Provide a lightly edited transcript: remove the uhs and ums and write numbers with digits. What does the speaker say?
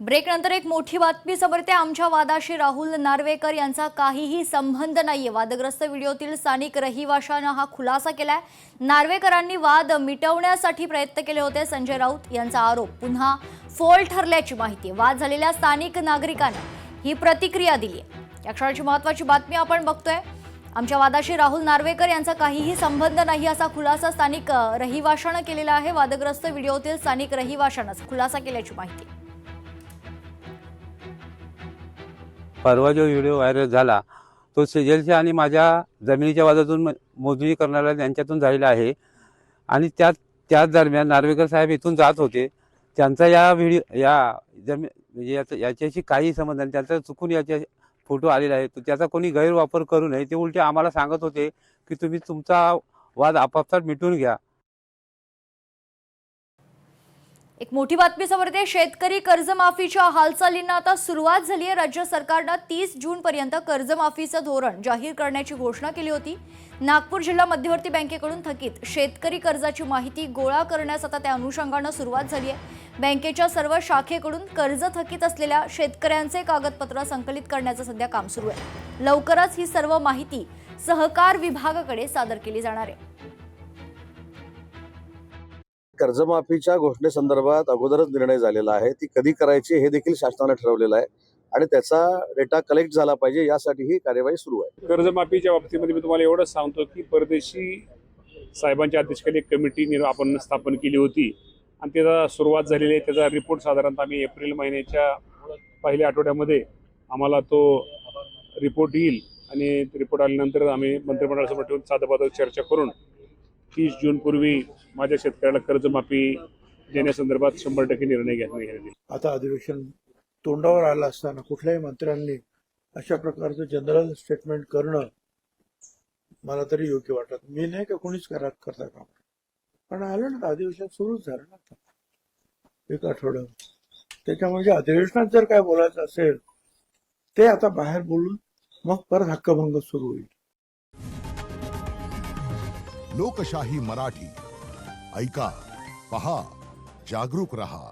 Break नंतर एक मोठी बातमी समोर येते। आमच्या वादाशी राहुल नार्वेकर यांचा काहीही संबंध नाहीये। वादग्रस्त व्हिडिओतील स्थानिक रहिवाशांना हा खुलासा केलाय। नार्वेकरांनी वाद मिटवण्यासाठी प्रयत्न केले होते, संजय राऊत यांचा आरोप पुन्हा फोल ठरल्याची माहिती। वाद झालेल्या स्थानिक नागरिकांनी ही प्रतिक्रिया दिली आहे। या क्षणाची महत्त्वाची बातमी आपण बघतोय। आमच्या वादाशी राहुल नार्वेकर यांचा काहीही संबंध नाही असा खुलासा स्थानिक रहिवाशांना केलेला आहे। वादग्रस्त व्हिडिओतील स्थानिक रहिवाशांनाच खुलासा केल्याची माहिती। परवा जो व्हिडिओ व्हायरल झाला तो सेजलच्या आणि माझ्या जमिनीच्या वादातून मोजणी करणाऱ्या यांच्यातून झालेला आहे आणि त्याच दरम्यान नार्वेकर साहेब इथून जात होते। त्यांचा या व्हिडिओ याच्याशी काही संबंध नाही। त्यांचा चुकून याचे फोटो आलेला आहे, तर त्याचा कोणी गैरवापर करू नये। ते उलटे आम्हाला सांगत होते की तुम्ही तुमचा वाद आपापसात मिटून घ्या। एक मोठी बातमी समोर येते। शेतकरी कर्जमाफीच्या हालचालींना आता सुरुवात झाली आहे। राज्य सरकारने 30 जून पर्यंत कर्जमाफीचं धोरण जाहीर करण्याची घोषणा केली होती। नागपूर जिल्हा मध्यवर्ती बँकेकडून थकीत शेतकरी कर्जाची माहिती गोळा करण्यास आता त्या अनुषंगाने सुरुवात झाली आहे। बँकेच्या सर्व शाखेकडून कर्ज थकीत असलेल्या शेतकऱ्यांचे कागदपत्र संकलित करण्याचं सध्या काम सुरू आहे। लवकरच ही सर्व माहिती सहकार विभागाकडे सादर केली जाणार आहे। कर्जमाफीच्या घोषणेसंदर्भात अगोदरच निर्णय झालेला आहे। ती कधी करायची हे देखील शासनाने ठरवलेलं आहे आणि त्याचा डेटा कलेक्ट झाला पाहिजे, यासाठी ही कार्यवाही सुरू आहे। कर्जमाफीच्या बाबतीमध्ये मी तुम्हाला एवढंच सांगतो की परदेशी साहेबांच्या अध्यक्षतेखाली एक कमिटी आपण स्थापन केली होती आणि त्याचा सुरुवात झालेली आहे। त्याचा रिपोर्ट साधारणतः आम्ही एप्रिल महिन्याच्या पहिल्या आठवड्यामध्ये आम्हाला तो रिपोर्ट येईल आणि रिपोर्ट आल्यानंतर आम्ही मंत्रिमंडळासमोर ठेवून साधेबाधे चर्चा करून 30 जून पूर्वी माझ्या शेतकऱ्याला कर्जमाफी देण्यासंदर्भात 100% निर्णय घेण्यात येईल। आता अधिवेशन तोंडावर आलं असताना कुठल्याही मंत्र्यांनी अशा प्रकारचं जनरल स्टेटमेंट करणं मला तरी योग्य वाटत मी नाही का कोणीच करता काम। पण आलं ना, अधिवेशन सुरूच झालं ना आता एक आठवडा। त्याच्यामुळे अधिवेशनात जर काय बोलायचं असेल ते आता बाहेर बोलून मग परत हक्कभंग सुरू होईल। लोकशाही मराठी ऐका, पहा, जागरूक रहा।